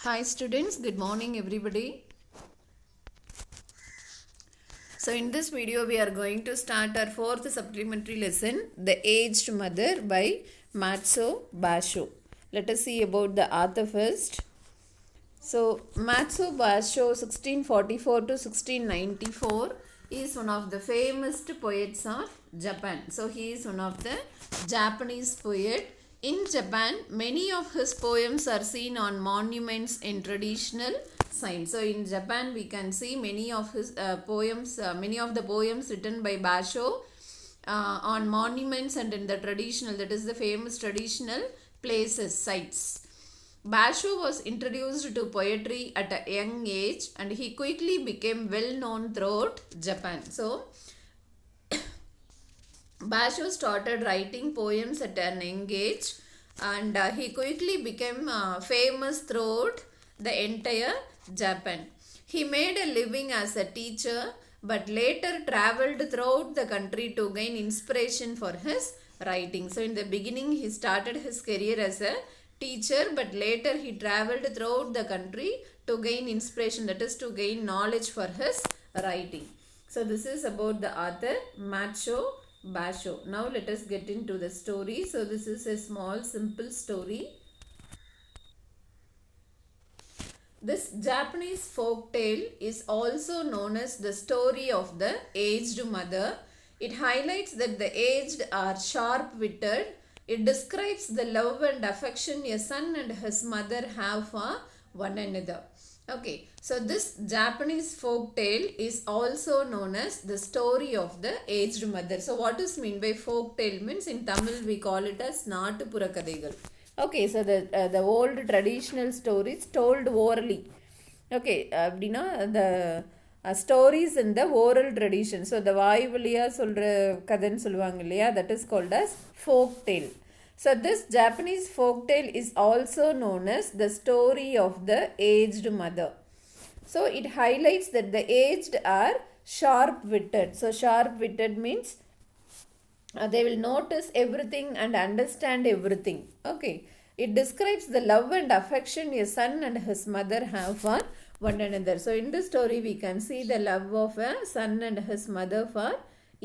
Hi students, good morning everybody. So in this video we are going to start our fourth supplementary lesson, The Aged Mother by Matsuo Basho. Let us see about the author first. So Matsuo Basho 1644 to 1694 is one of the famous poets of Japan. So he is one of the Japanese poet. In Japan, many of his poems are seen on monuments in traditional signs. So in Japan, we can see many of his poems, many of the poems written by Basho on monuments and in the traditional, that is the famous traditional places, sites. Basho was introduced to poetry at a young age and he quickly became well known throughout Japan. So Basho started writing poems at an young age and he quickly became famous throughout the entire Japan. He made a living as a teacher but later traveled throughout the country to gain inspiration for his writing. So in the beginning he started his career as a teacher but later he traveled throughout the country to gain inspiration, that is to gain knowledge for his writing. So this is about the author Matsuo Basho. Now let us get into the story. So this is a small simple story. This Japanese folk tale is also known as the story of the aged mother. It highlights that the aged are sharp-witted. It describes the love and affection a son and his mother have for one another. Okay, so this Japanese folk tale is also known as the story of the aged mother. So what is meant by folk tale means in Tamil we call it as Naatupura Kadaigal. Okay, so the old traditional stories told orally. Okay, அப்படின்னா the stories in the oral tradition. So the வாய் வழியா சொல்கிற கதைன்னு சொல்லுவாங்க இல்லையா, that is called as folk tale. So this Japanese folk tale is also known as the story of the aged mother. So it highlights that the aged are sharp-witted. So sharp-witted means they will notice everything and understand everything. Okay. It describes the love and affection a son and his mother have for one another. So in this story we can see the love of a son and his mother for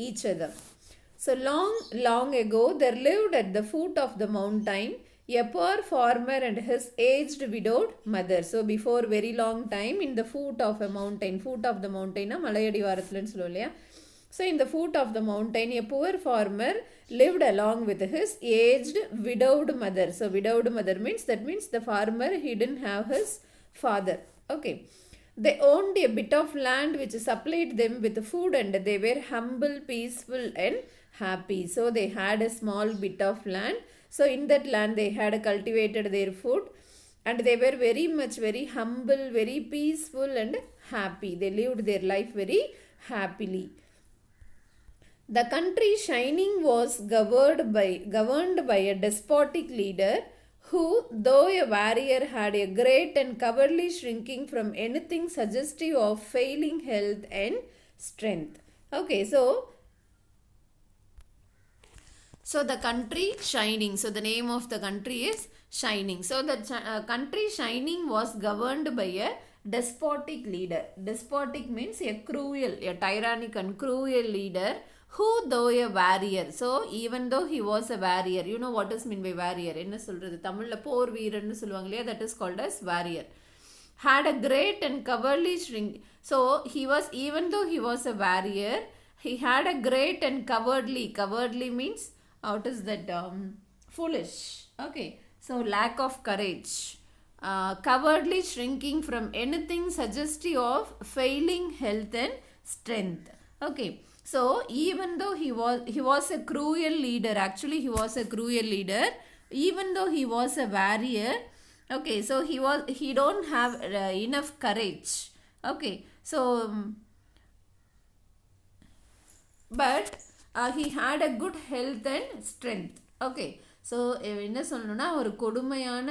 each other. So long ago there lived at the foot of the mountain a poor farmer and his aged widowed mother. So before very long time in the foot of a mountain, foot of the mountain na malayadi vaarathilanu solluva. So in the foot of the mountain a poor farmer lived along with his aged widowed mother. So widowed mother means, that means the farmer he didn't have his father. Okay. They owned a bit of land which supplied them with food and they were humble, peaceful and happy. So they had a small bit of land. So in that land they had cultivated their food and they were very humble, very peaceful and happy. They lived their life very happily. The country Shining was governed by a despotic leader who, though a warrior, had a great and cowardly shrinking from anything suggestive of failing health and strength. Okay, so the country Shining. So the name of the country is Shining. So the country Shining was governed by a despotic leader. Despotic means a cruel, a tyrannic and cruel leader who, though a warrior. So even though he was a warrior, you know what is mean by warrior? என்ன சொல்றது தமிழ்ல போர் வீரன்னு சொல்லுவாங்க இல்லையா, that is called as warrior. Had a great and cowardly shrink. So he was, even though he was a warrior, he had a great and cowardly means what is that, foolish. Okay, so lack of courage, cowardly shrinking from anything suggestive of failing health and strength. Okay, so even though he was a cruel leader, actually he was a cruel leader, even though he was a warrior. Okay, so he don't have enough courage. Okay, so but he had a good health and strength. Okay, so என்ன சொல்லணும்னா ஒரு கொடுமையான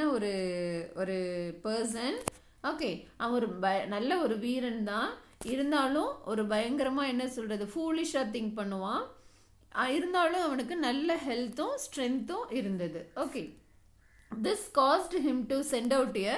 ஒரு person. Okay, அவர் நல்ல ஒரு வீரன் தான், இருந்தாலும் ஒரு பயங்கரமாக என்ன சொல்கிறது ஃபூலிஷாக திங்க் பண்ணுவான். இருந்தாலும் அவனுக்கு நல்ல ஹெல்த்தும் ஸ்ட்ரென்த்தும் இருந்தது. Okay, this caused him to send out a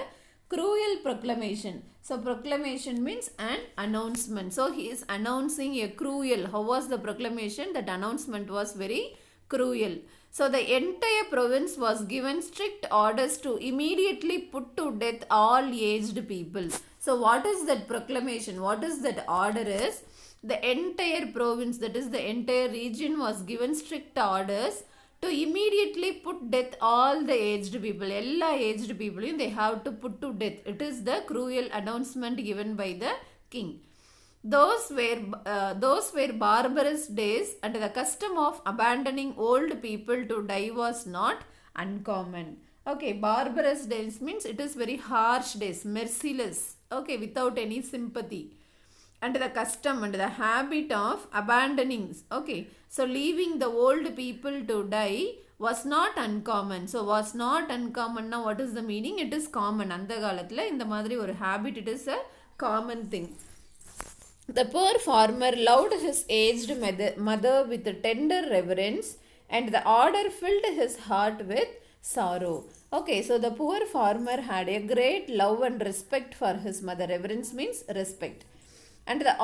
Cruel proclamation. So proclamation means an announcement. So he is announcing a cruel. How was the proclamation? That announcement was very cruel. So the entire province was given strict orders to immediately put to death all aged people. So what is that proclamation? What is that order is? The entire province, that is the entire region, was given strict orders to immediately put death all the aged people. Ella aged people they have to put to death. It is the cruel announcement given by the king. Those were barbarous days, and the custom of abandoning old people to die was not uncommon. Okay, barbarous days means it is very harsh days, merciless. Okay, without any sympathy. And the custom and the habit of abandoning, okay, so leaving the old people to die was not uncommon. So was not uncommon. Now what is the meaning? It is common. அந்த காலத்துல இந்த மாதிரி ஒரு habit, it is a common thing. The poor farmer loved his aged mother with tender reverence, and the order filled his heart with sorrow. Okay, so the poor farmer had a great love and respect for his mother. Reverence means respect. And the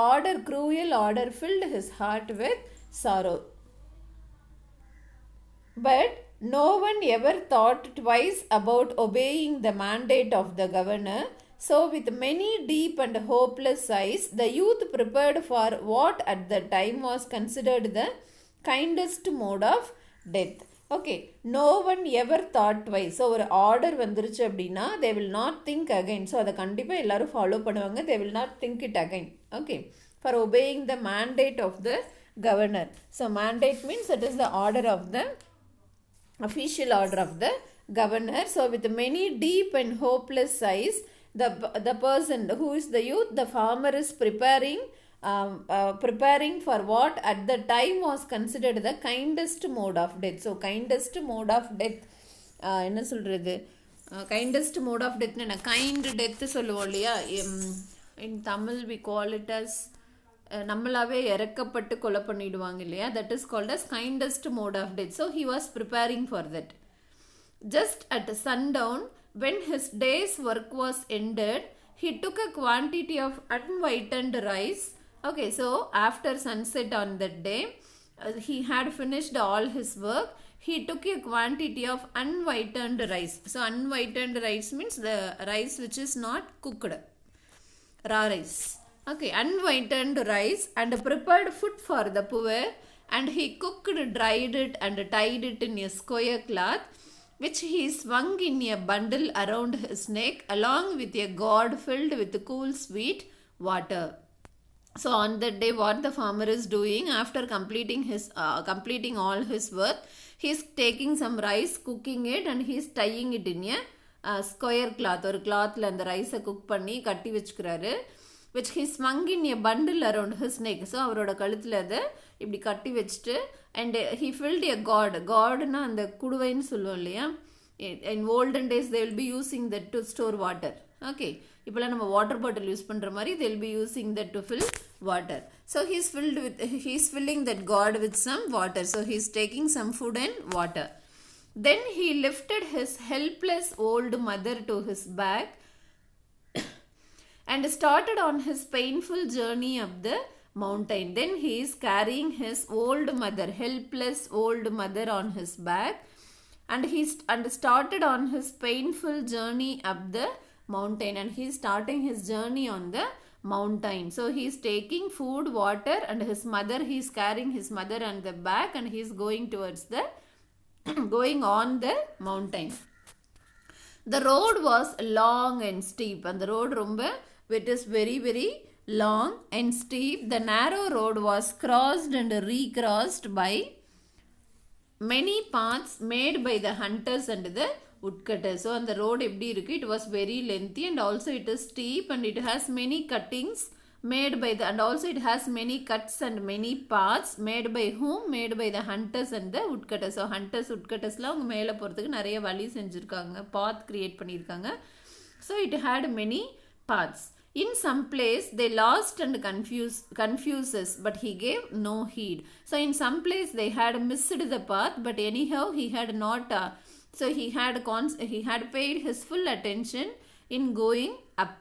cruel order filled his heart with sorrow. But no one ever thought twice about obeying the mandate of the governor. So with many deep and hopeless sighs, the youth prepared for what at the time was considered the kindest mode of death. Okay, no one ever thought twice. So ஒரு order வந்துருச்சு அப்படின்னா they will not think again. So அதை கண்டிப்பாக எல்லாரும் follow பண்ணுவாங்க. They will not think it again. Okay, for obeying the mandate of the governor. So mandate means it is the order of the official order of the governor. So with many deep and hopeless sighs, the person who is the youth, the farmer is preparing for what at the time was considered the kindest mode of death. So kindest mode of death என்ன சொல்கிறது, kindest mode of death என்ன kind death சொல்லுவோம் இல்லையா, in Tamil we call it as நம்மளாவே இறக்கப்பட்டு கொலை பண்ணிடுவாங்க இல்லையா, that is called as kindest mode of death. So he was preparing for that. Just at sundown, when his day's work was ended, he took a quantity of unwhitened rice. Okay, so after sunset on that day, he had finished all his work. He took a quantity of unwhitened rice. So unwhitened rice means the rice which is not cooked, raw rice. Okay, unwhitened rice, and prepared food for the poor, and he cooked, dried it, and tied it in a square cloth, which he swung in a bundle around his neck, along with a gourd filled with cool sweet water. So on that day, what the farmer is doing, after completing all his work, he is taking some rice, cooking it, and he is tying it in a square cloth. ஒரு clothல அந்த ரைஸை cook பண்ணி கட்டி வச்சுக்கிறாரு, which he swung in a bundle around his neck. So அவரோட கழுத்தில் அதை இப்படி கட்டி வச்சுட்டு, and he filled a gourdனா அந்த குடுவைன்னு சொல்லுவோம் இல்லையா, in olden days they will be using that to store water. Okay, இப்போலாம் நம்ம வாட்டர் பாட்டில் யூஸ் பண்ணுற மாதிரி they will be using that to fill water. So he is filling that gourd with some water. So he is taking some food and water. Then he lifted his helpless old mother to his back and started on his painful journey up the mountain. Then he is carrying his helpless old mother on his back, and started on his painful journey up the mountain, and he is starting his journey on the mountain. So he is taking food, water, and his mother, he is carrying his mother on the back, and he is going towards the going on the mountain. The road was long and steep, and the road it is very very long and steep. The narrow road was crossed and recrossed by many paths made by the hunters and the woodcutters. So on the road எப்படி இருக்கு, it was very lengthy, and also it is steep, and it has many cuttings made by and also it has many cuts and many paths made by whom? Made by the hunters and the woodcutters. So hunters, woodcuttersலாம் அவங்க மேலே போகிறதுக்கு நிறைய வழி செஞ்சுருக்காங்க, path create பண்ணியிருக்காங்க. So it had many paths. In some place they lost and confuses, but he gave no heed. So in some place they had missed the path, but anyhow he had not. So he had paid his full attention, in going up.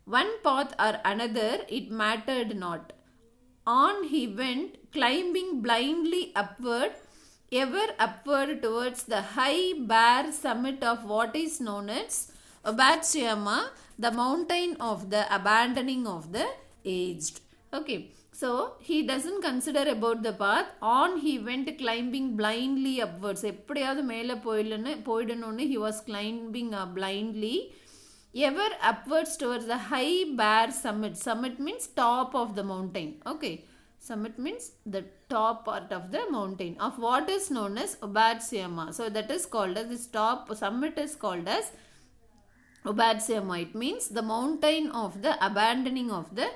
One path or another, it mattered not. On he went, climbing blindly upward, ever upward towards the high bare summit of what is known as Obatsyama, the mountain of the abandoning of the aged. Okay, so he doesn't consider about the path. On he went, climbing blindly upwards. எப்படியாவது மேலே போயிடணும்னு he was climbing blindly, ever upwards towards the high bare summit. Summit means top of the mountain. Okay, summit means the top part of the mountain of what is known as Obatsyama. So that is called as, this top summit is called as Obatsyama. It means the mountain of the abandoning of the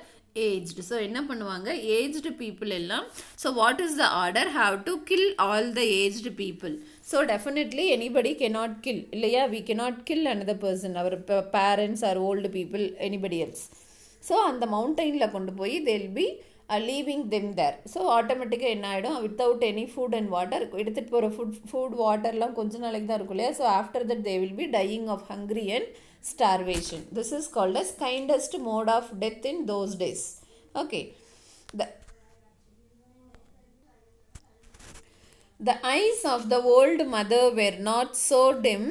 aged. So என்ன பண்ணுவாங்க, aged people எல்லாம், so what is the order, have to kill all the aged people. So definitely anybody cannot kill, இல்லையா, we cannot kill another person, our parents or old people, anybody else. So அந்த மவுண்டெயினில் கொண்டு போய் they will be leaving them there. So ஆட்டோமேட்டிக்காக என்ன ஆகிடும், without any food and water, எடுத்துகிட்டு போகிற food வாட்டர்லாம் கொஞ்ச நாளைக்கு தான் இருக்கும் இல்லையா. So after that they will be dying of hungry and starvation. This is called as kindest mode of death in those days. Okay, the eyes of the old mother were not so dim,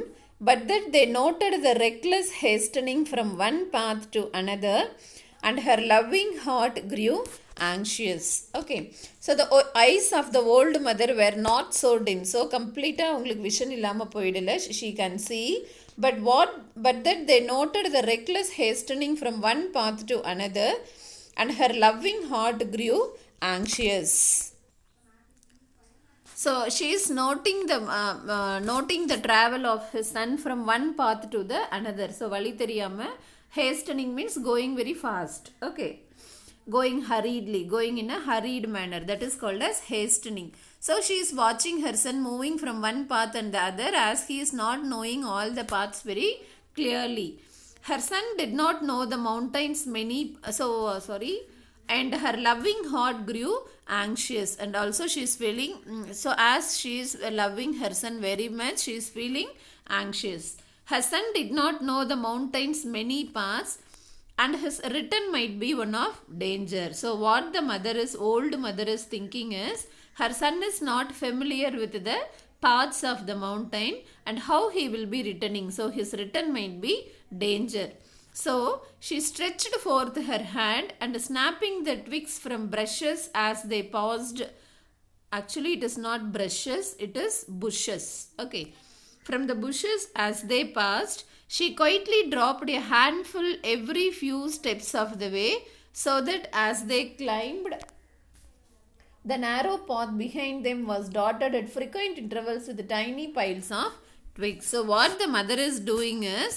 but that they noted the reckless hastening from one path to another, and her loving heart grew anxious. Okay, so the eyes of the old mother were not so dim. So complete உங்களுக்கு vision இல்லாமல் போயிடல, she can see, but that they noted the reckless hastening from one path to another, and her loving heart grew anxious. So she is noting the travel of his son from one path to the another. So vali theriyama, hastening means going very fast. Okay, going hurriedly, going in a hurried manner, that is called as hastening. So she is watching her son moving from one path and the other, as he is not knowing all the paths very clearly. Her son did not know the mountains and her loving heart grew anxious, and also she is feeling, so as she is loving her son very much, she is feeling anxious. Her son did not know the mountains many paths, and his return might be one of danger. So what the old mother is thinking is, her son is not familiar with the paths of the mountain and how he will be returning. So his return might be danger. So she stretched forth her hand and snapping the twigs from brushes as they paused. Actually it is not brushes, it is bushes. Okay, from the bushes as they passed, she quietly dropped a handful every few steps of the way, so that as they climbed, the narrow path behind them was dotted at frequent intervals with tiny piles of twigs. So what the mother is doing is,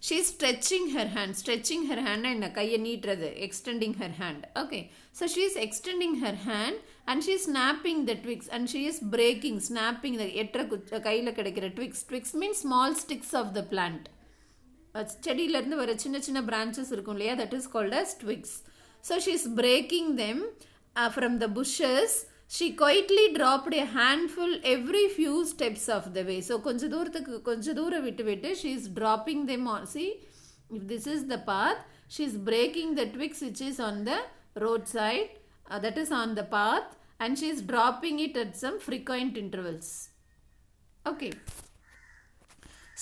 she is stretching her hand and கையை நீட்டுறது, extending her hand. Okay, so she is extending her hand and she is snapping the twigs, and she is snapping the கையில் கிடைக்கிற twigs. Twigs means small sticks of the plant. செடியிலேருந்து வர சின்ன சின்ன branches இருக்கும் இல்லையா, that is called as twigs. So she is breaking them from the bushes. She quietly dropped a handful every few steps of the way. So கொஞ்ச தூரம் விட்டு she is dropping them on. See, if this is the path, she is breaking the twigs which is on the roadside, that is on the path, and she is dropping it at some frequent intervals. Okay,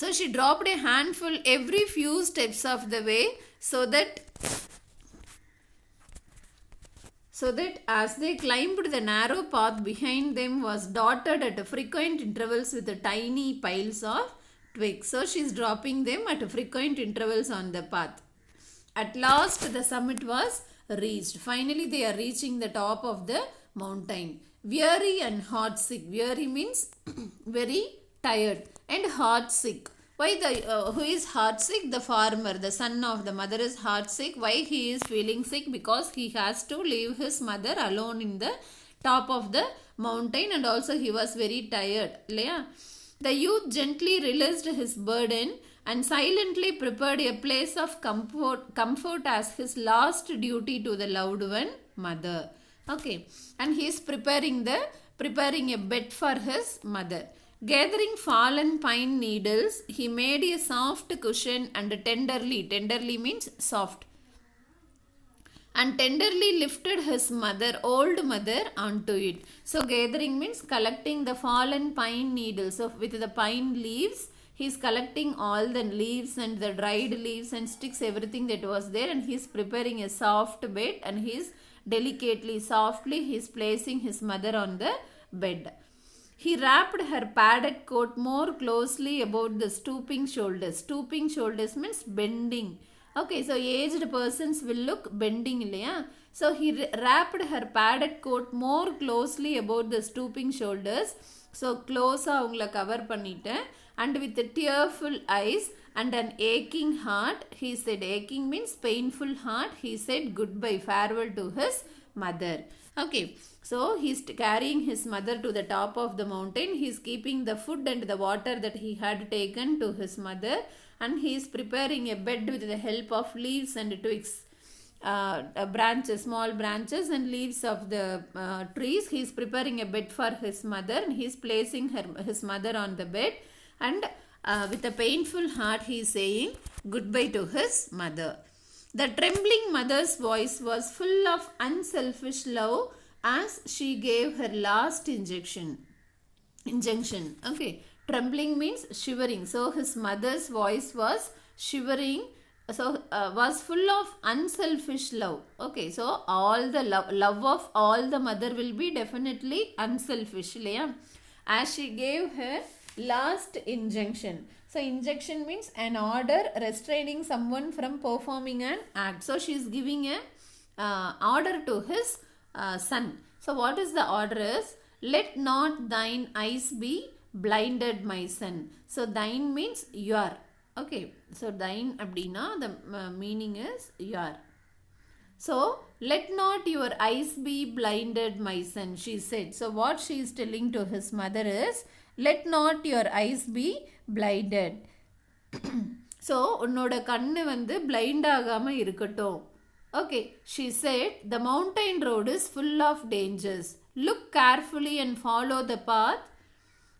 so she dropped a handful every few steps of the way, so that as they climbed, the narrow path behind them was dotted at frequent intervals with the tiny piles of twigs. So she is dropping them at frequent intervals on the path. At last the summit was reached. Finally they are reaching the top of the mountain. Weary and heart sick. Weary means very tired, and heart sick. Why who is heart sick? The farmer, the son of the mother, is heart sick. Why he is feeling sick? Because he has to leave his mother alone in the top of the mountain, and also he was very tired. The youth gently released his burden and silently prepared a place of comfort as his last duty to the loved one, mother. Okay, and he is preparing a bed for his mother. Gathering fallen pine needles, he made a soft cushion and tenderly means soft, and tenderly lifted his old mother onto it. So gathering means collecting the fallen pine needles. So with the pine leaves, he is collecting all the leaves and the dried leaves and sticks, everything that was there, and he is preparing a soft bed, and he is softly he is placing his mother on the bed. He wrapped her padded coat more closely about the stooping shoulders. Stooping shoulders means bending. Okay, so aged persons will look bending இல்லையா? So he wrapped her padded coat more closely about the stooping shoulders. So close அவங்கள cover பண்ணிட்டு, and with tearful eyes and an aching heart, he said, aching means painful heart, he said goodbye, farewell to his mother. Okay, so he's carrying his mother to the top of the mountain. He's keeping the food and the water that he had taken to his mother, and he is preparing a bed with the help of leaves and twigs, branches, small branches and leaves of the trees. He is preparing a bed for his mother, and he is placing his mother on the bed, and with a painful heart he is saying goodbye to his mother. The trembling mother's voice was full of unselfish love as she gave her last injunction. Okay, trembling means shivering. So his mother's voice was shivering. So was full of unselfish love. Okay, so all the love of all the mother will be definitely unselfish. As she gave her last injunction. So injunction means an order restraining someone from performing an act. So she is giving a order to his son. So what is the order is, let not thine eyes be blinded, my son. So thine means your. Okay, so thine abdina, the meaning is your. So let not your eyes be blinded, my son, she said. So what she is telling to his mother is, let not your eyes be blinded. So உன்னோட கண்ணு வந்து blind ஆகாம இருக்கட்டும். Okay, she said, the mountain road is full of dangers. Look carefully and follow the path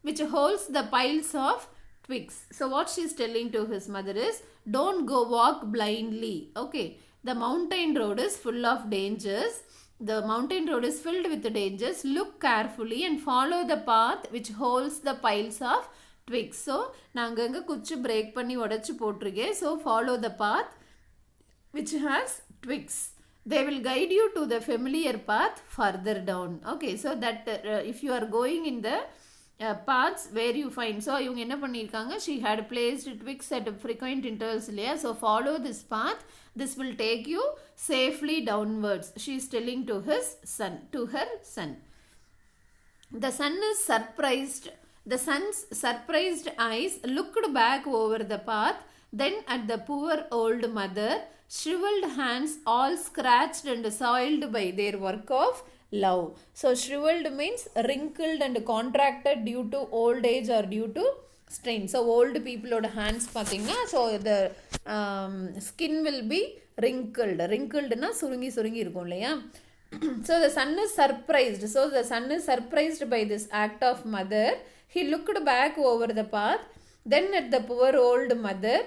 which holds the piles of twigs. So what she is telling to his mother is, don't go walk blindly. Okay, the mountain road is full of dangers. The mountain road is filled with dangers. Look carefully and follow the path which holds the piles of twigs. So நாங்க குச்சி break பண்ணி உடைச்சு போட்டுருக்கேன். So follow the path which has twigs. They will guide you to the familiar path further down. Okay, so that if you are going in the paths where you find. So இவங்க என்ன பண்ணியிருக்காங்க, she had placed twigs at frequent intervals இல்லையா? So follow this path. This will take you safely downwards. She is telling to her son. The son is surprised. The son's surprised eyes looked back over the path, then at the poor old mother, shriveled hands all scratched and soiled by their work of love. So shriveled means wrinkled and contracted due to old age or due to strain. So old people oda hands pathina, so the skin will be wrinkled na surungi irukum illaya. So the son is surprised. So the son is surprised by this act of mother. He looked back over the path, then at the poor old mother,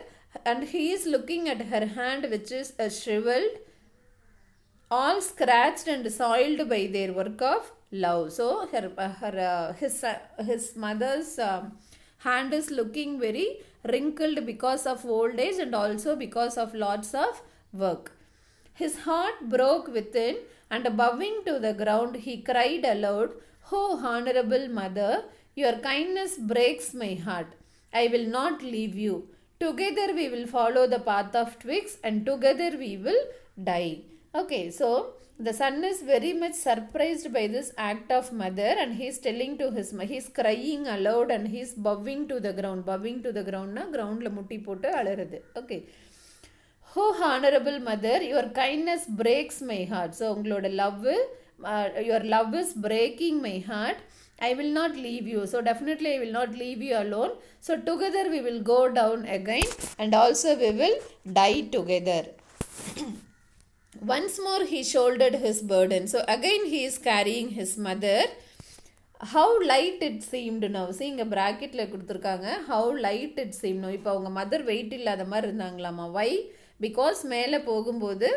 and he is looking at her hand which is shriveled, all scratched and soiled by their work of love. So his mother's hand is looking very wrinkled because of old age and also because of lots of work. His heart broke within, and bowing to the ground he cried aloud, "Oh honorable mother, your kindness breaks my heart. I will not leave you. Together we will follow the path of twigs, and together we will die." Okay, so the son is very much surprised by this act of mother, and he is telling to he is crying aloud and he is bowing to the ground. Bowing to the ground na ground la mutti potu alarudhu. Okay. Oh honorable mother, your kindness breaks my heart. So ungaloda love, your love is breaking my heart. I will not leave you. So definitely I will not leave you alone. So together we will go down again, and also we will die together. Once more he shouldered his burden. So again he is carrying his mother. how light it seemed now. See இங்கே ப்ராக்கெட்டில் கொடுத்துருக்காங்க how light it seemed now. இப்போ அவங்க mother wait இல்லாத மாதிரி இருந்தாங்களாமா. why? because மேலே போகும்போது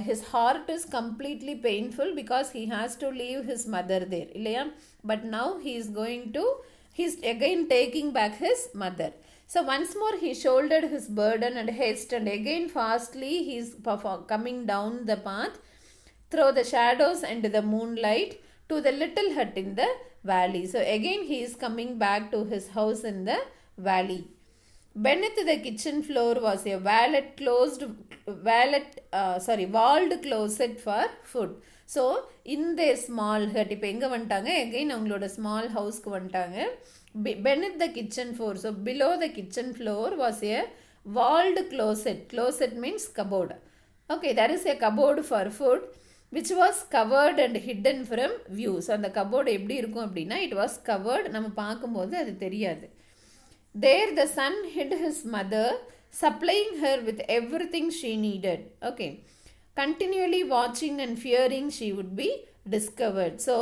his heart is completely painful because he has to leave his mother there இல்லையா. but now he's again taking back his mother. So once more he shouldered his burden and haste, and again fastly he is coming down the path through the shadows and the moonlight to the little hut in the valley. So again he is coming back to his house in the valley. Beneath the kitchen floor was a walled closet for food. So in their small hut, இப்போ எங்கே வந்துட்டாங்க, again அவங்களோட small houseக்கு வந்துட்டாங்க. Beneath the kitchen floor, so below the kitchen floor was a walled closet. Closet means cupboard. Okay, there is a cupboard for food which was covered and hidden from view. So அந்த cupboard எப்படி இருக்கும் அப்படின்னா, it was covered, நம்ம பார்க்கும்போது அது தெரியாது. There the son hid his mother, supplying her with everything she needed. Okay, continually watching and fearing she would be discovered. So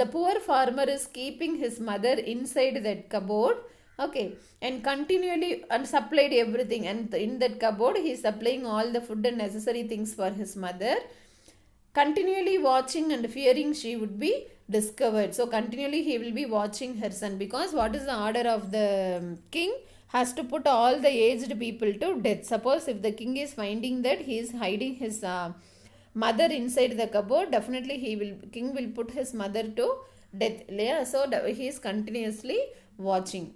the poor farmer is keeping his mother inside that cupboard. Okay, and continually and supplied everything, and in that cupboard he is supplying all the food and necessary things for his mother, continually watching and fearing she would be discovered. So continually he will be watching her son, because what is the order of the king? Has to put all the aged people to death. Suppose if the king is finding that he is hiding his mother inside the cupboard, definitely king will put his mother to death. Yeah? So he is continuously watching.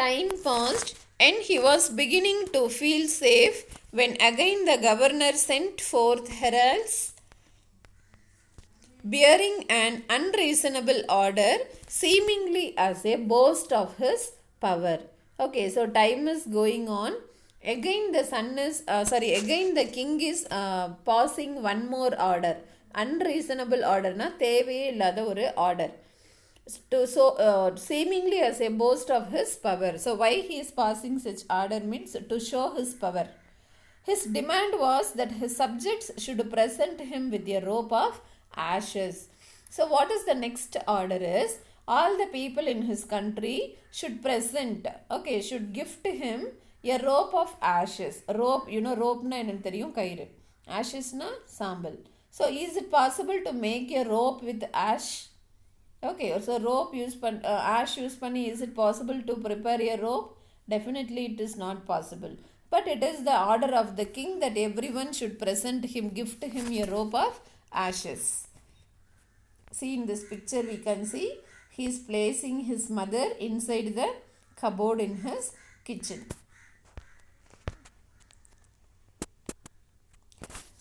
Time passed and he was beginning to feel safe when again the governor sent forth heralds bearing an unreasonable order, seemingly as a boast of his power. Okay, so time is going on. Again the the king is passing one more order. Unreasonable order na தேவையே இல்லாத ஒரு order. Seemingly as a boast of his power. So why he is passing such order means to show his power. His demand was that his subjects should present him with a rope of ashes. So what is the next order is, all the people in his country should gift him a rope of ashes. Rope, rope na enna theriyum, kairu. Ashes na sambal. So is it possible to make a rope with ash? Okay, so rope ash use panni, is it possible to prepare a rope? Definitely it is not possible. But it is the order of the king that everyone should gift him a rope of ashes. See in this picture we can see he is placing his mother inside the cupboard in his kitchen.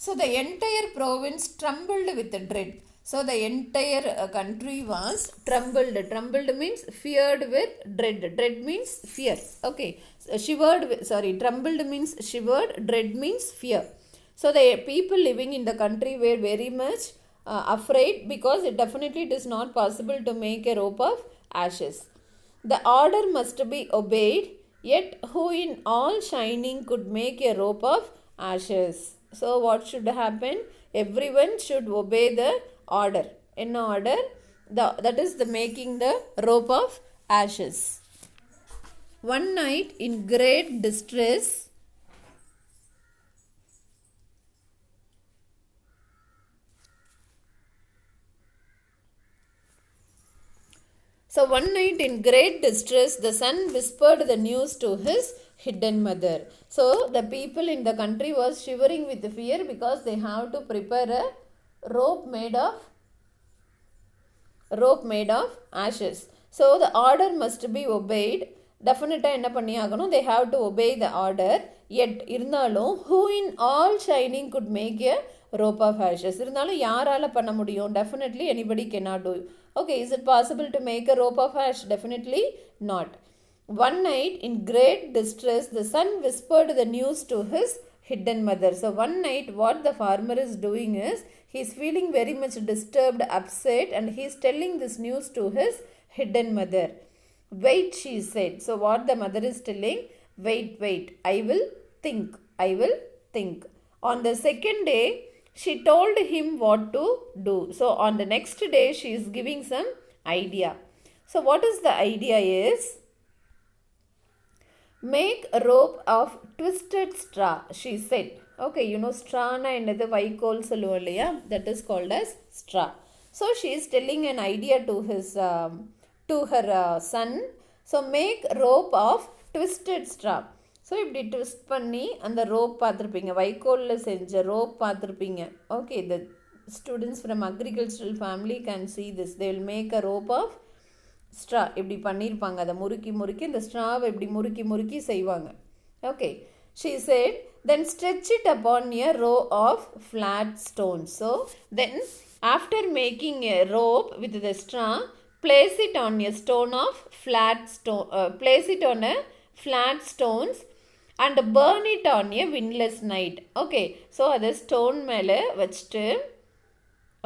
So the entire province trembled with dread. So the entire country was trembled. Trembled means feared with dread. Dread means fear. Okay. Trembled means shivered. Dread means fear. So the people living in the country were very much afraid, because it is not possible to make a rope of ashes. The order must be obeyed, yet who in all shining could make a rope of ashes? So what should happen? Everyone should obey the order. In order, that is the making the rope of ashes. One night in great distress, the son whispered the news to his hidden mother. So the people in the country was shivering with fear, because they have to prepare a rope made of ashes. So the order must be obeyed. Definitely enna panni aganum, they have to obey the order. Yet irundhalum, who in all shining could make a rope of ashes? Irundhalum yaaraala panna mudiyum? Definitely anybody cannot do. Okay, is it possible to make a rope of ash? Definitely not. One night in great distress, the son whispered the news to his hidden mother. So one night what the farmer is doing is, he is feeling very much disturbed, upset, and he is telling this news to his hidden mother. Wait, she said. So what the mother is telling? Wait, I will think. On the second day, She told him what to do. So on the next day she is giving some idea. So what is the idea is, make a rope of twisted straw, she said. Okay, you know straw na enadhu vaikol solluvom illaya, that is called as straw. So she is telling an idea to her son. So make rope of twisted straw. So இப்படி twist பண்ணி அந்த rope பார்த்துருப்பீங்க, வைக்கோலில் செஞ்ச rope பார்த்துருப்பீங்க. Okay, the students from agricultural family can see this. they will make a rope of straw. இப்படி பண்ணியிருப்பாங்க, அதை முறுக்கி முறுக்கி இந்த ஸ்ட்ராவை இப்படி முறுக்கி முறுக்கி செய்வாங்க. Okay, she said then stretch it upon a row of flat stones. So then after making a rope with the straw, place it on a stone of flat stone, place it on a flat stones and burn it on a windless night. Okay, so அதை stone மேலே வச்சுட்டு,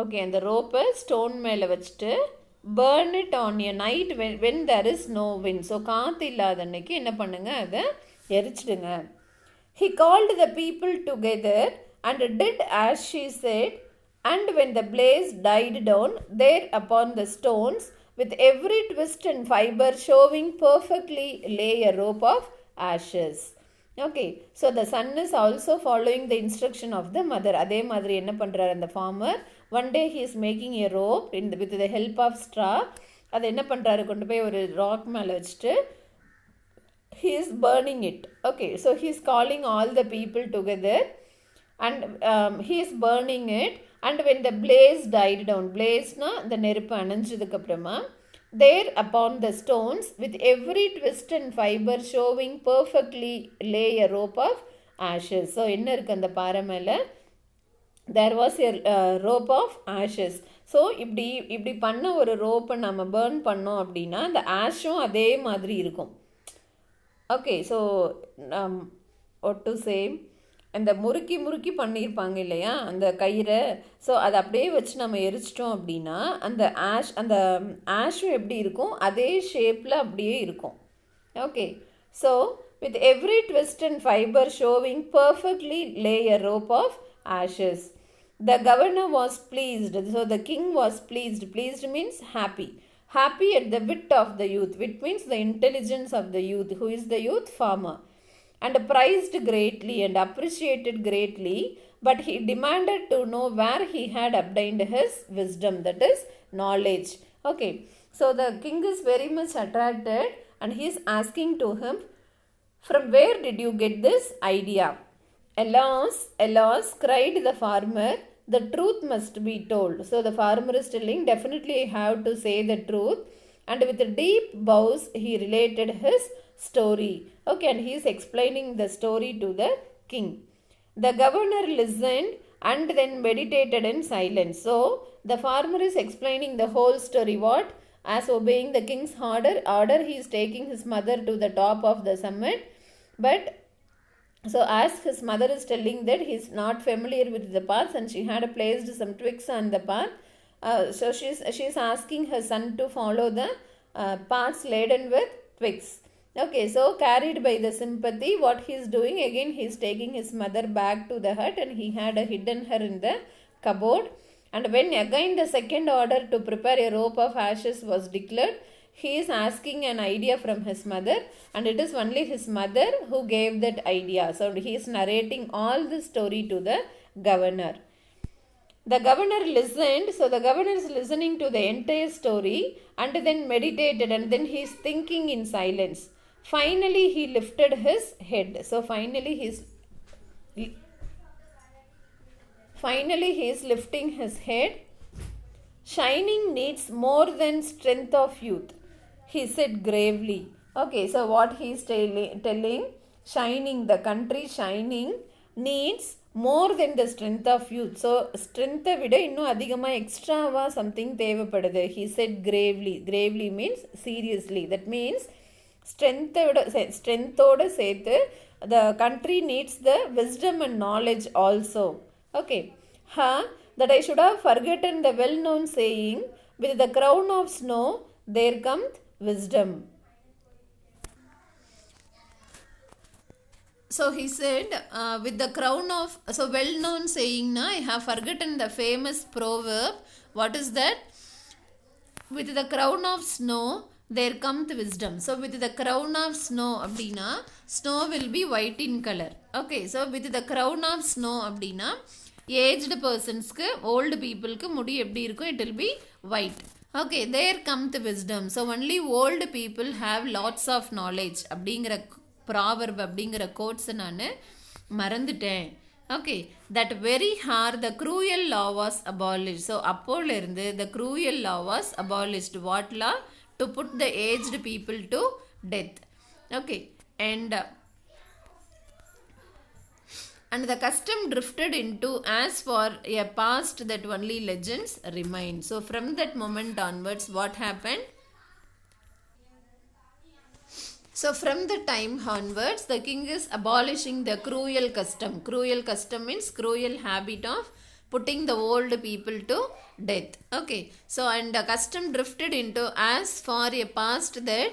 okay அந்த ரோப்பை stone மேலே வச்சுட்டு burn it on a night when there is no wind. So காற்று இல்லாத அன்னைக்கு என்ன பண்ணுங்க, அதை எரிச்சிடுங்க. He called the people together and did as she said, and when the blaze died down there upon the stones, with every twist and fiber showing perfectly, lay a rope of ashes. Okay, so the son is also following the instruction of the mother. அதே மாதிரி என்ன பண்ணுறார் அந்த farmer, one day he is making a rope with the help of straw. அதை என்ன பண்ணுறாரு, கொண்டு போய் ஒரு ராக் மேலே வச்சுட்டு he is burning it. Okay, so he is calling all the people together and he is burning it. And when the blaze died down, blaze na the நெருப்பு அணைஞ்சதுக்கு அப்புறமா, there upon the stones with every twist and fiber showing perfectly, lay a rope of ashes. So என்ன இருக்கு அந்த பாறை மேலே, there was a rope of ashes. So இப்படி பண்ண ஒரு ரோப்பை நம்ம பேர்ன் பண்ணோம் அப்படின்னா அந்த ஆஷும் அதே மாதிரி இருக்கும். Okay, so what to say, அந்த முறுக்கி முறுக்கி பண்ணியிருப்பாங்க இல்லையா அந்த கயிறை, ஸோ அதை அப்படியே வச்சு நம்ம எரிச்சிட்டோம் அப்படின்னா அந்த ஆஷும் எப்படி இருக்கும், அதே ஷேப்பில் அப்படியே இருக்கும். Okay, so with every twist and fiber showing perfectly, lay a rope of ashes. The governor was pleased. So the king was pleased. Pleased means happy. Happy at the wit of the youth. Wit means the intelligence of the youth. Who is the youth? Farmer. And prized greatly and appreciated greatly, but he demanded to know where he had obtained his wisdom, that is knowledge. Okay, so the king is very much attracted and he is asking to him, from where did you get this idea? Alas, alas, cried the farmer, the truth must be told. So the farmer is telling, definitely I have to say the truth. And with deep bows he related his story. Okay, and he is explaining the story to the king. The governor listened and then meditated in silence. So the farmer is explaining the whole story. What? As obeying the king's order, he is taking his mother to the top of the summit. But so as his mother is telling that he is not familiar with the paths and she had placed some twigs on the path, so she is asking her son to follow the paths laden with twigs. Okay, so carried by the sympathy, what he is doing, again he is taking his mother back to the hut and he had hidden her in the cupboard. And when again the second order to prepare a rope of ashes was declared, he is asking an idea from his mother, and it is only his mother who gave that idea. So he is narrating all this story to the governor. The governor listened. So the governor is listening to the entire story and then meditated, and then he is thinking in silence. Finally he lifted his head. So finally he is lifting his head. Shining needs more than strength of youth, he said gravely. Okay, so what he is telling, shining, the country shining needs more than the strength of youth. So strength விட இன்னும் அதிகமாக எக்ஸ்ட்ராவாக something தேவைப்படுது. he said gravely. Gravely means seriously. that means ஸ்ட்ரென்த்தோடு சேர்த்து the country needs the wisdom and knowledge also. Okay, that I should have forgotten the well-known saying, with the crown of snow there cometh wisdom. So he said, with the crown of, so well known saying, na, I have forgotten the famous proverb. What is that? With the crown of snow, there cometh wisdom. So with the crown of snow, abdina, snow will be white in color. Okay, so with the crown of snow, abdina, aged persons, old people, mudi eppadi irukum, it will be white. Okay, there cometh wisdom. So only old people have lots of knowledge. அப்படிங்கிற proverb அப்படிங்கிற quotes நான் மறந்துட்டேன். Okay, that very harsh the cruel law was abolished. So அப்போலேருந்து the cruel law was abolished. What law? To put the aged people to death. Okay, and the custom drifted into as for a past that only legends remain. So from that moment onwards, what happened? So from the time onwards, the king is abolishing the cruel custom. Cruel custom means cruel habit of putting the old people to death. Okay, so and the custom drifted into as for a past that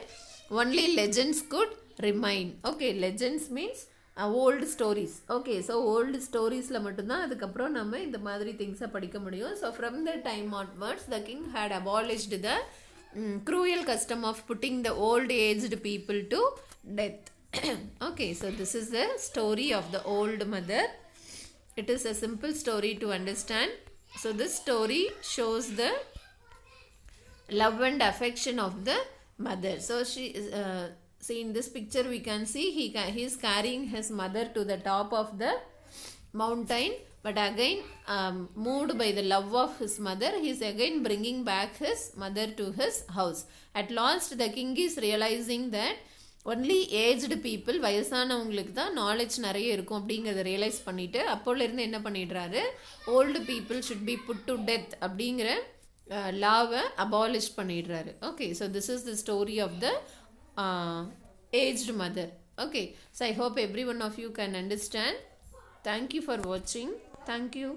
only legends could remain. Okay, legends means old stories. Okay, so old ஸ்டோரிஸில் மட்டும்தான் அதுக்கப்புறம் நம்ம இந்த மாதிரி திங்ஸை படிக்க முடியும். So from the time onwards the king had abolished the cruel custom of putting the old aged people to death. Okay, so this is the story of the old mother. It is a simple story to understand. So this story shows the love and affection of the mother. So she see in this picture we can see he is carrying his mother to the top of the mountain, but again moved by the love of his mother, he is again bringing back his mother to his house. At last the king is realizing that only aged people, வயசானவங்களுக்கு தான் knowledge நிறைய இருக்கும் அப்படிங்கிறத realise பண்ணிவிட்டு அப்போலேருந்து என்ன பண்ணிடுறாரு, old people should be put to death அப்படிங்கிற லாவை அபாலிஷ் பண்ணிடுறாரு. Okay, so this is the story of the aged mother. Okay, so I hope every one of you can understand. Thank you for watching. Thank you.